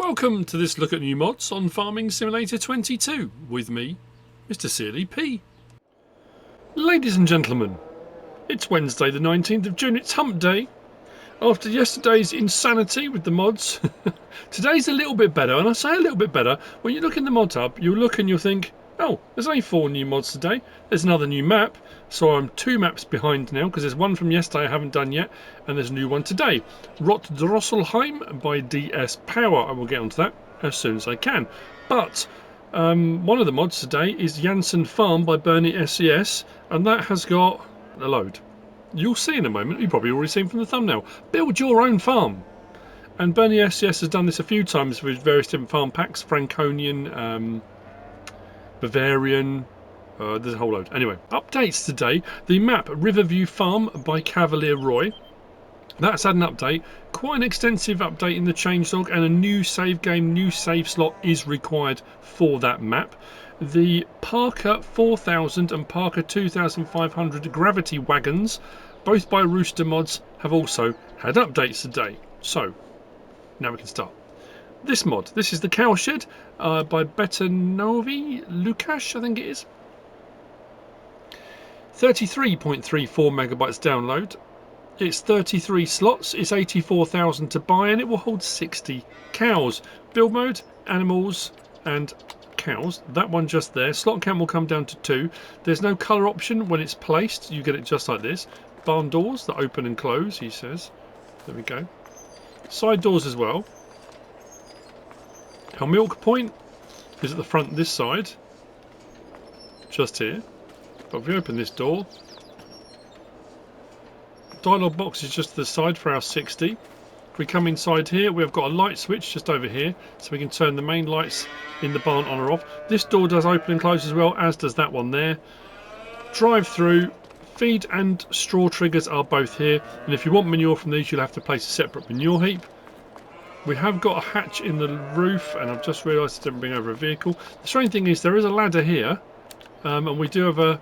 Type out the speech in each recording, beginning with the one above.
Welcome to this look at new mods on Farming Simulator 22 with me, MrSealyp. Ladies and gentlemen, it's Wednesday the 19th of June, it's hump day. After yesterday's insanity with the mods, today's a little bit better, and I say a little bit better. When you look in the mod hub, you'll look and you'll think, oh, there's only 4 new mods today. There's another new map, so I'm 2 maps behind now because there's one from yesterday I haven't done yet, and there's a new one today. Rotdrosselheim by DS Power. I will get onto that as soon as I can. But one of the mods today is Jansen Farm by BERNIESCS, and that has got a load. You'll see in a moment, you've probably already seen from the thumbnail. Build your own farm. And BERNIESCS has done this a few times with various different farm packs, Franconian, Bavarian, there's a whole load. Anyway, updates today. The map Riverview Farm by Cavalier Roy. That's had an update. Quite an extensive update in the changelog, and a new save game, new save slot is required for that map. The Parker 4000 and Parker 2500 gravity wagons, both by Rooster Mods, have also had updates today. So, now we can start. This mod, this is the Cowshed by Betonowy, Lukasz, I think it is. 33.34 megabytes download. It's 33 slots, it's 84,000 to buy, and it will hold 60 cows. Build mode, animals, and cows. That one just there. Slot count will come down to 2. There's no colour option when it's placed. You get it just like this. Barn doors that open and close, he says. There we go. Side doors as well. Our milk point is at the front this side. Just here. But if we open this door, dialogue box is just to the side for our 60. If we come inside here, we've got a light switch just over here, so we can turn the main lights in the barn on or off. This door does open and close as well, as does that one there. Drive through, feed and straw triggers are both here, and if you want manure from these, you'll have to place a separate manure heap. We have got a hatch in the roof, and I've just realised I didn't bring over a vehicle. The strange thing is there is a ladder here, and we do have a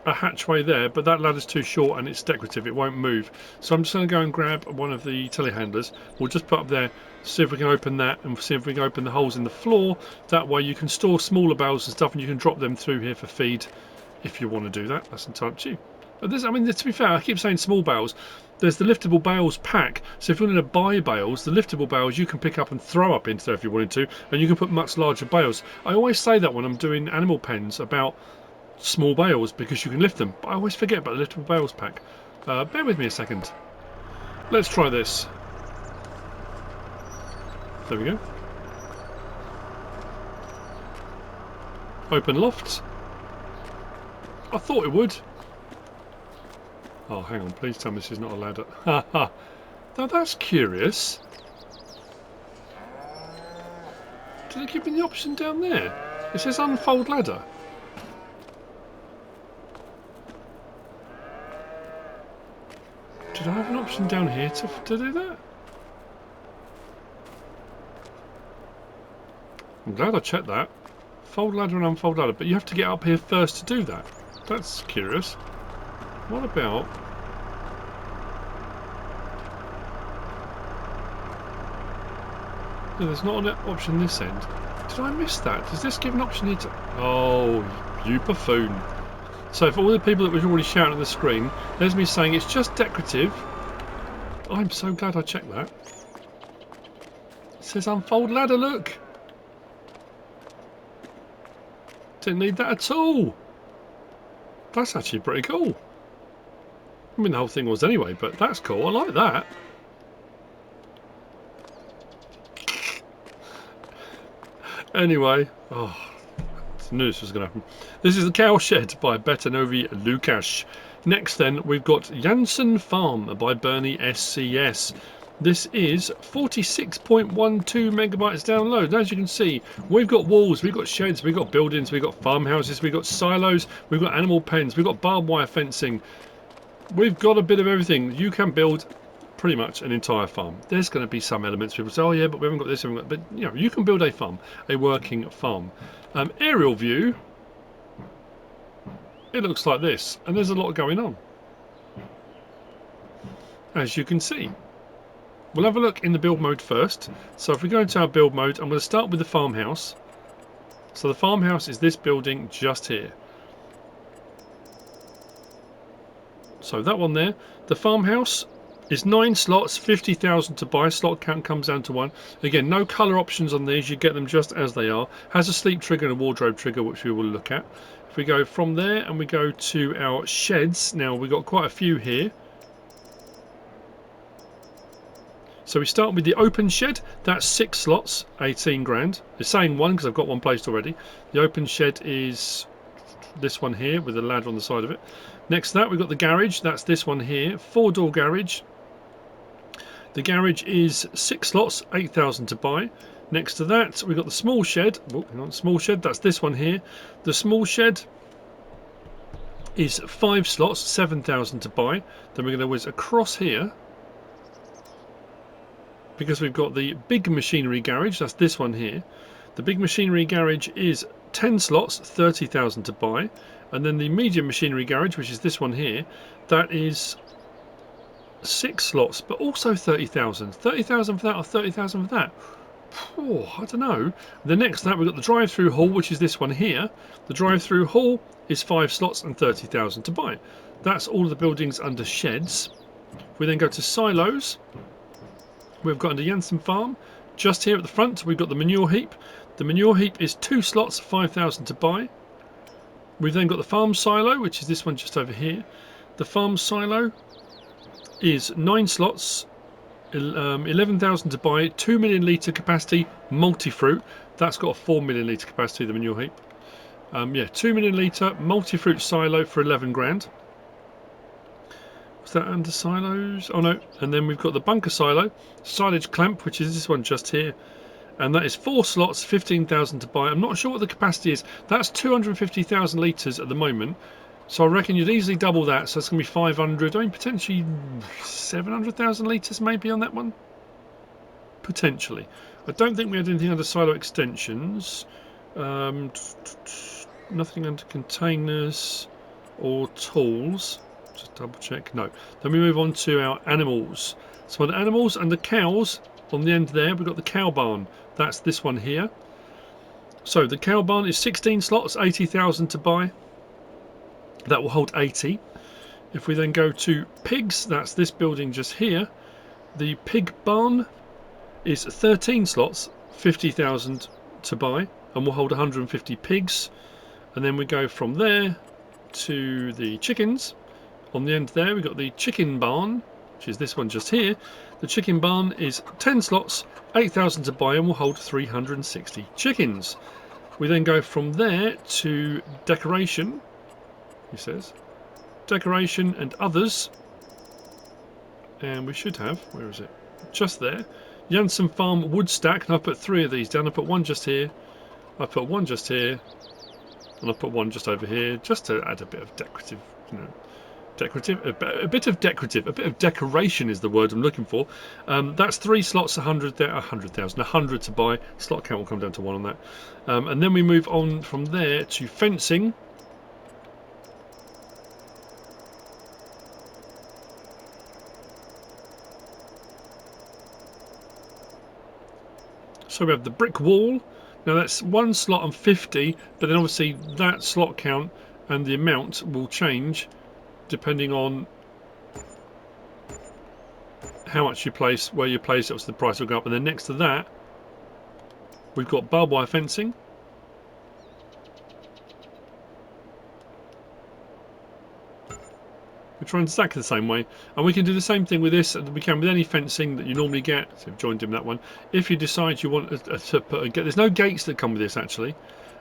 hatchway there, but that ladder's too short and it's decorative, it won't move. So I'm just going to go and grab one of the telehandlers. We'll just put up there, see if we can open that, and see if we can open the holes in the floor. That way you can store smaller bales and stuff, and you can drop them through here for feed if you want to do that. That's entirely up to you. But this, I mean, to be fair, I keep saying small bales. There's the liftable bales pack, so if you wanted to buy bales, the liftable bales you can pick up and throw up into there if you wanted to, and you can put much larger bales. I always say that when I'm doing animal pens about small bales, because you can lift them, but I always forget about the liftable bales pack. Bear with me a second. Let's try this. There we go. Open loft. I thought it would. Oh, hang on, please tell me this is not a ladder. Haha. Now that's curious. Did it give me the option down there? It says unfold ladder. Did I have an option down here to do that? I'm glad I checked that. Fold ladder and unfold ladder, but you have to get up here first to do that. That's curious. What about... No, there's not an option this end. Did I miss that? Does this give an option here to... Oh, you buffoon. So for all the people that were already shouting at the screen, there's me saying it's just decorative. I'm so glad I checked that. It says unfold ladder, look. Didn't need that at all. That's actually pretty cool. I mean, the whole thing was anyway, but that's cool. I like that. Anyway, oh, I knew this was going to happen. This is the Cowshed by Betonowy, Lukasz. Next then, we've got Jansen Farm by BERNIESCS. This is 46.12 megabytes download. As you can see, we've got walls, we've got sheds, we've got buildings, we've got farmhouses, we've got silos, we've got animal pens, we've got barbed wire fencing. We've got a bit of everything. You can build pretty much an entire farm. There's going to be some elements people say, oh yeah, but we haven't got this, but you know, you can build a farm, a working farm. Aerial view, it looks like this, and there's a lot going on, as you can see. We'll have a look in the build mode first. So if we go into our build mode, I'm going to start with the farmhouse. So the farmhouse is this building just here. So that one there. The farmhouse is 9 slots, 50,000 to buy. Slot count comes down to 1. Again, no colour options on these. You get them just as they are. Has a sleep trigger and a wardrobe trigger, which we will look at. If we go from there and we go to our sheds. Now, we've got quite a few here. So we start with the open shed. That's 6 slots, 18 grand. It's saying 1 because I've got one placed already. The open shed is this one here with a ladder on the side of it. Next to that, we've got the garage. That's this one here. 4-door garage. The garage is 6 slots, 8,000 to buy. Next to that, we've got the small shed. Oh, hang on, small shed. That's this one here. The small shed is 5 slots, 7,000 to buy. Then we're going to whiz across here, because we've got the big machinery garage. That's this one here. The big machinery garage is 10 slots, 30,000 to buy. And then the medium machinery garage, which is this one here, that is 6 slots, but also 30,000. 30,000 for that or 30,000 for that? Oh, I don't know. The next to that, we've got the drive-through hall, which is this one here. The drive-through hall is 5 slots and 30,000 to buy. That's all of the buildings under sheds. We then go to silos. We've got under Jansen Farm. Just here at the front, we've got the manure heap. The manure heap is 2 slots, 5,000 to buy. We've then got the farm silo, which is this one just over here. The farm silo is 9 slots, 11,000 to buy, 2 million litre capacity, multi-fruit. That's got a 4 million litre capacity, the manure heap. Yeah, 2 million litre multi-fruit silo for 11 grand. Was that under silos? Oh no. And then we've got the bunker silo, silage clamp, which is this one just here. And that is 4 slots, 15,000 to buy. I'm not sure what the capacity is. That's 250,000 litres at the moment. So I reckon you'd easily double that. So it's going to be 500. I mean, potentially 700,000 litres maybe on that one. Potentially. I don't think we had anything under silo extensions. Nothing under containers or tools. Just double check. No. Then we move on to our animals. So the animals and the cows, on the end there, we've got the cow barn. That's this one here. So the cow barn is 16 slots, 80,000 to buy. That will hold 80. If we then go to pigs, that's this building just here. The pig barn is 13 slots, 50,000 to buy, and will hold 150 pigs. And then we go from there to the chickens. On the end there, we've got the chicken barn, which is this one just here. The chicken barn is 10 slots, 8,000 to buy, and will hold 360 chickens. We then go from there to decoration, he says. Decoration and others. And we should have, where is it? Just there. Jansen Farm wood stack, and I put 3 of these down. I put one just here, I put one just here, and I put one just over here, just to add a bit of decorative, you know, a bit of decoration is the word I'm looking for. That's 3 slots, 100 there, 100,000, 100 to buy. Slot count will come down to 1 on that. And then we move on from there to fencing. So we have the brick wall. Now that's 1 slot and 50, but then obviously that slot count and the amount will change depending on how much you place, where you place it, obviously the price will go up. And then next to that, we've got barbed wire fencing. We try and stack it the same way, and we can do the same thing with this, and we can with any fencing that you normally get. So I've joined him that one. If you decide you want to put a gate, there's no gates that come with this actually.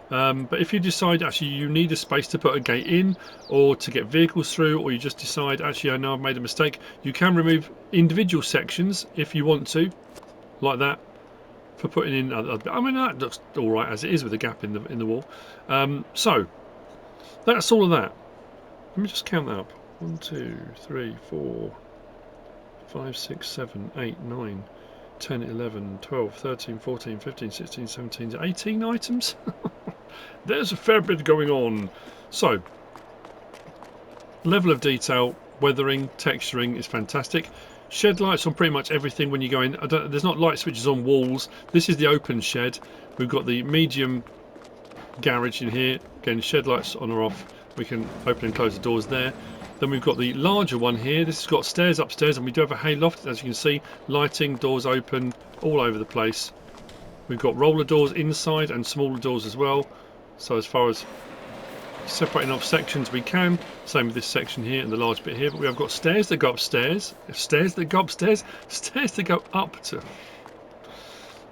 But if you decide actually you need a space to put a gate in, or to get vehicles through, or you just decide actually I know I've made a mistake, you can remove individual sections if you want to, like that, for putting in other. I mean, that looks all right as it is with a gap in the wall. So that's all of that. Let me just count that up. 1, 2, 3, 4, 5, 6, 7, 8, 9, 10, 11, 12, 13, 14, 15, 16, 17, 18 items. There's a fair bit going on. So, level of detail, weathering, texturing is fantastic. Shed lights on pretty much everything when you go in. There's not light switches on walls. This is the open shed. We've got the medium garage in here. Again, shed lights on or off. We can open and close the doors there. Then we've got the larger one here. This has got stairs upstairs, and we do have a hay loft, as you can see. Lighting, doors open, all over the place. We've got roller doors inside and smaller doors as well. So as far as separating off sections we can. Same with this section here and the large bit here. But we have got stairs that go upstairs. Stairs that go upstairs. Stairs that go up to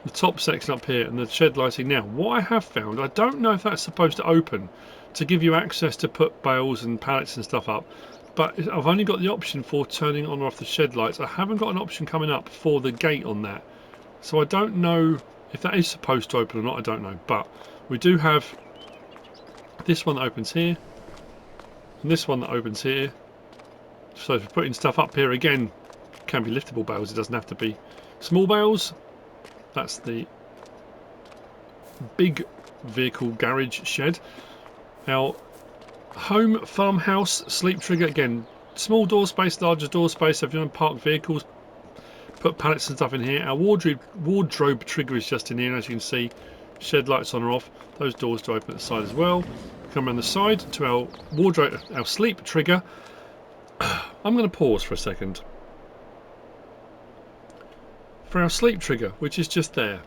the top section up here, and the shed lighting. Now, what I have found, I don't know if that's supposed to open to give you access to put bales and pallets and stuff up, but I've only got the option for turning on or off the shed lights. I haven't got an option coming up for the gate on that. So I don't know if that is supposed to open or not. I don't know. But we do have this one that opens here, and this one that opens here. So for putting stuff up here, again, can be liftable bales. It doesn't have to be small bales. That's the big vehicle garage shed. Our home farmhouse sleep trigger, again, small door space, larger door space. So if you want to park vehicles, put pallets and stuff in here. Our wardrobe trigger is just in here, and as you can see, shed lights on or off. Those doors do open at the side as well. Come around the side to our wardrobe, our sleep trigger. I'm going to pause for a second. For our sleep trigger, which is just there.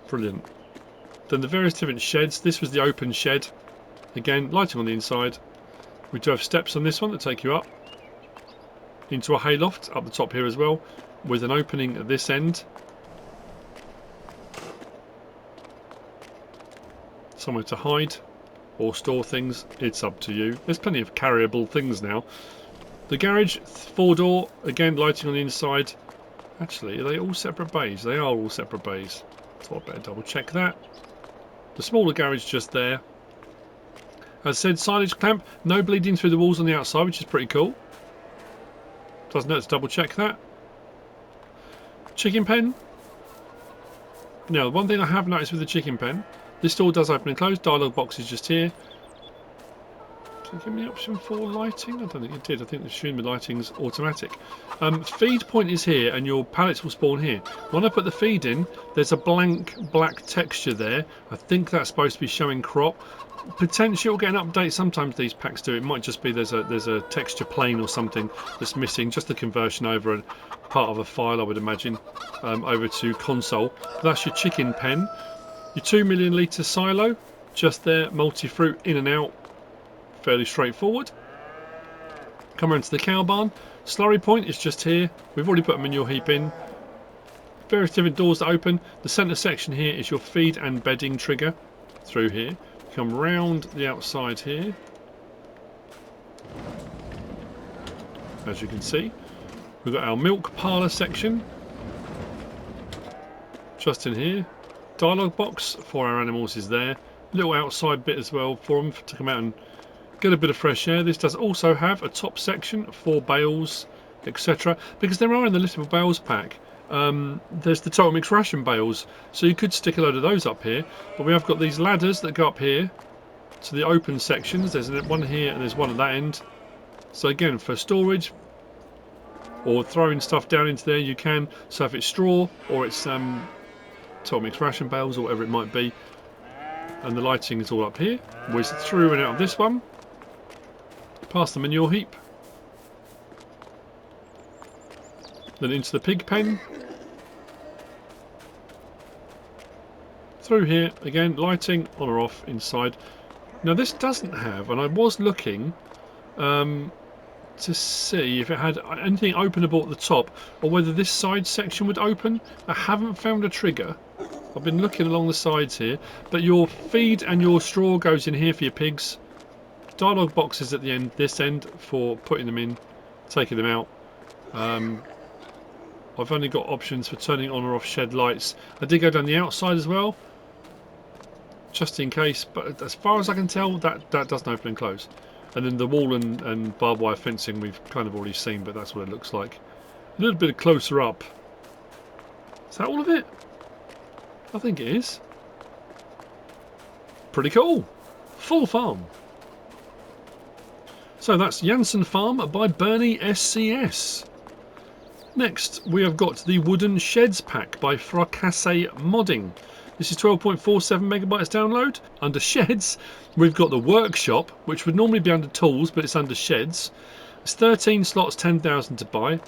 Brilliant. Then the various different sheds. This was the open shed. Again, lighting on the inside. We do have steps on this one that take you up into a hay loft up the top here as well, with an opening at this end. Somewhere to hide or store things, it's up to you. There's plenty of carryable things now. The garage, 4-door, again lighting on the inside. Actually, are they all separate bays? They are all separate bays. So I better double check that. The smaller garage just there. As I said, silage clamp, no bleeding through the walls on the outside, which is pretty cool. Doesn't hurt to double check that. Chicken pen. Now, the one thing I have noticed with the chicken pen, this door does open and close. Dialogue box is just here. Did it give me the option for lighting? I don't think it did. I think the Schummer lighting's automatic. Feed point is here, and your pallets will spawn here. When I put the feed in, there's a blank black texture there. I think that's supposed to be showing crop. Potentially, we'll get an update. Sometimes these packs do. It might just be there's a texture plane or something that's missing. Just the conversion over a part of a file, I would imagine, over to console. That's your chicken pen. Your 2 million litre silo, just there, multi-fruit in and out, fairly straightforward. Come around to the cow barn. Slurry point is just here. We've already put a manure heap in. Various different doors that open. The centre section here is your feed and bedding trigger through here. Come round the outside here. As you can see, we've got our milk parlour section just in here. Dialogue box for our animals is there. Little outside bit as well for them to come out and get a bit of fresh air. This does also have a top section for bales, etc. Because there are in the liftable bales pack. There's the total mixed ration bales, so you could stick a load of those up here. But we have got these ladders that go up here to the open sections. There's one here and there's one at that end. So again, for storage or throwing stuff down into there, you can. So if it's straw or it's total mixed ration bales or whatever it might be, and the lighting is all up here. Whiz through and out of this one, past the manure heap, then into the pig pen, through here again, lighting on or off inside. Now this doesn't have, and I was looking to see if it had anything openable at the top, or whether this side section would open. I haven't found a trigger. I've been looking along the sides here, but your feed and your straw goes in here for your pigs. Dialogue boxes at the end, this end, for putting them in, taking them out. I've only got options for turning on or off shed lights. I did go down the outside as well, just in case, but as far as I can tell, that doesn't open and close. And then the wall and barbed wire fencing we've kind of already seen, but that's what it looks like. A little bit closer up. Is that all of it? I think it is. Pretty cool. Full farm. So that's Jansen Farm by BERNIESCS. Next, we have got the Wooden Sheds pack by Fra-Cassés modding. This is 12.47 megabytes download. Under Sheds, we've got the Workshop, which would normally be under Tools, but it's under Sheds. It's 13 slots, 10,000 to buy.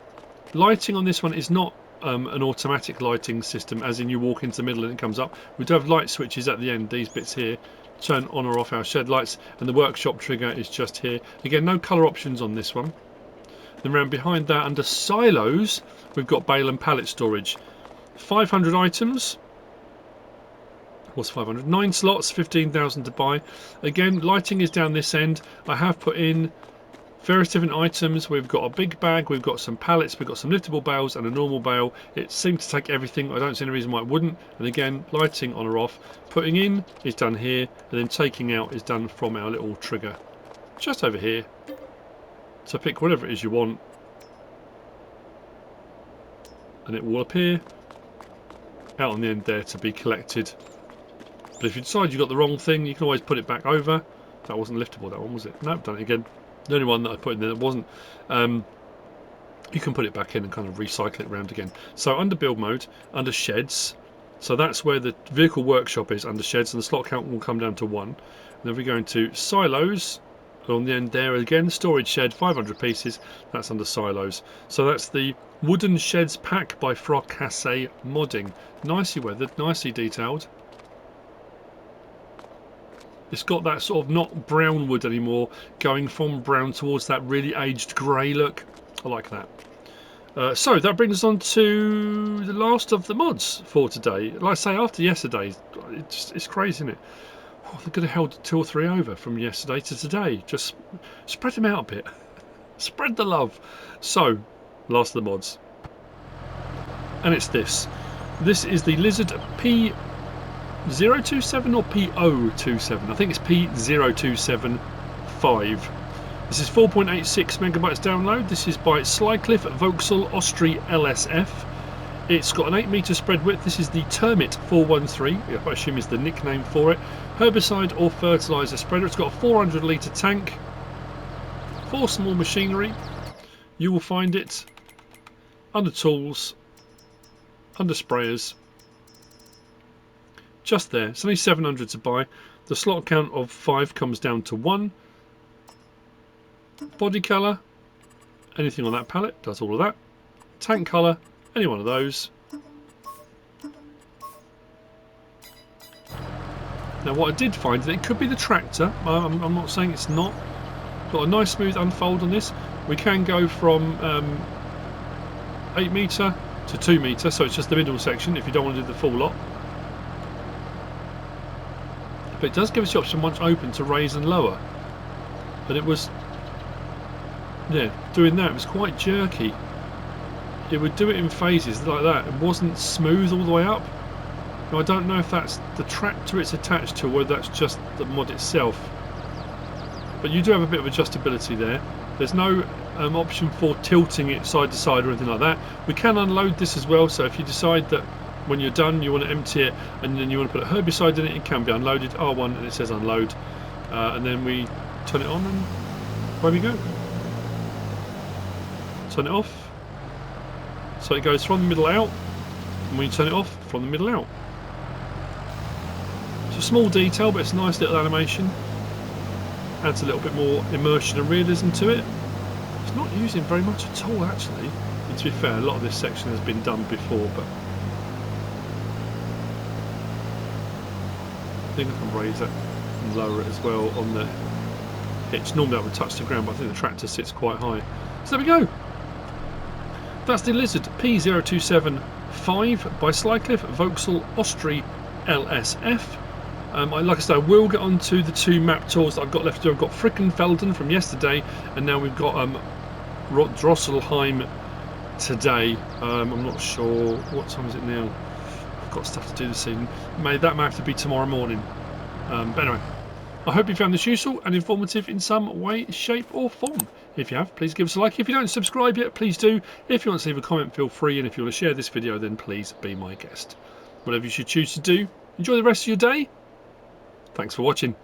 Lighting on this one is not an automatic lighting system, as in you walk into the middle and it comes up. We do have light switches at the end, these bits here, turn on or off our shed lights, and the Workshop trigger is just here. Again, no colour options on this one. Then around behind that, under Silos, we've got bale and pallet storage. 500 items. What's 500? 9 slots, 15,000 to buy. Again, lighting is down this end. I have put in various different items. We've got a big bag, we've got some pallets, we've got some liftable bales and a normal bale. It seemed to take everything. I don't see any reason why it wouldn't. And again, lighting on or off. Putting in is done here, and then taking out is done from our little trigger just over here. So pick whatever it is you want, and it will appear out on the end there to be collected. But if you decide you got the wrong thing, you can always put it back over. That wasn't liftable, that one, was it? No, I've done it again. The only one that I put in there that wasn't. You can put it back in and kind of recycle it around again. So under build mode, under sheds, so that's where the vehicle workshop is, under sheds, and the slot count will come down to 1. And then we go into silos. On the end there again, storage shed, 500 pieces, that's under silos. So that's the Wooden Sheds pack by Fra-Cassés modding. Nicely weathered, nicely detailed. It's got that sort of not brown wood anymore, going from brown towards that really aged grey look. I like that. So that brings us on to the last of the mods for today. Like I say, after yesterday, it's crazy, isn't it? Oh, they could have held 2 or 3 over from yesterday to today. Just spread them out a bit. Spread the love. So, last of the mods. And it's this. This is the Lizard P027 or P027. I think it's P0275. This is 4.86 megabytes download. This is by Slyclif, Voksel, Ostry, LSF. It's got an 8 metre spread width. This is the Termit 413, I assume is the nickname for it. Herbicide or fertiliser spreader. It's got a 400 litre tank, 4 small machinery. You will find it under tools, under sprayers, just there. It's only 700 to buy. The slot count of 5 comes down to 1. Body colour, anything on that pallet does all of that. Tank colour, any one of those. Now what I did find, that it could be the tractor. I'm not saying it's not. Got a nice smooth unfold on this. We can go from 8 metre to 2 metre, so it's just the middle section if you don't want to do the full lot. But it does give us the option once open to raise and lower. And it was, yeah, doing that, it was quite jerky. It would do it in phases like that. It wasn't smooth all the way up. Now I don't know if that's the tractor it's attached to or whether that's just the mod itself. But you do have a bit of adjustability there. There's no option for tilting it side to side or anything like that. We can unload this as well, so if you decide that when you're done you want to empty it and then you want to put a herbicide in it, it can be unloaded. R1 and it says unload. And then we turn it on and away we go. Turn it off. So it goes from the middle out, and when you turn it off, from the middle out. It's a small detail, but it's a nice little animation. Adds a little bit more immersion and realism to it. It's not using very much at all, actually. And to be fair, a lot of this section has been done before, but I think I can raise it and lower it as well on the hitch. Normally that would touch the ground, but I think the tractor sits quite high. So there we go. That's the Lizard P0275 by Slyclif, Voksel, Ostry, LSF. Like I said, I will get on to the 2 map tours that I've got left to do. I've got Frickenfelden from yesterday, and now we've got Drosselheim today. I'm not sure, what time is it now? I've got stuff to do this evening. That may have to be tomorrow morning. But anyway, I hope you found this useful and informative in some way, shape or form. If you have, please give us a like. If you don't subscribe yet, please do. If you want to leave a comment, feel free. And if you want to share this video, then please be my guest. Whatever you should choose to do, enjoy the rest of your day. Thanks for watching.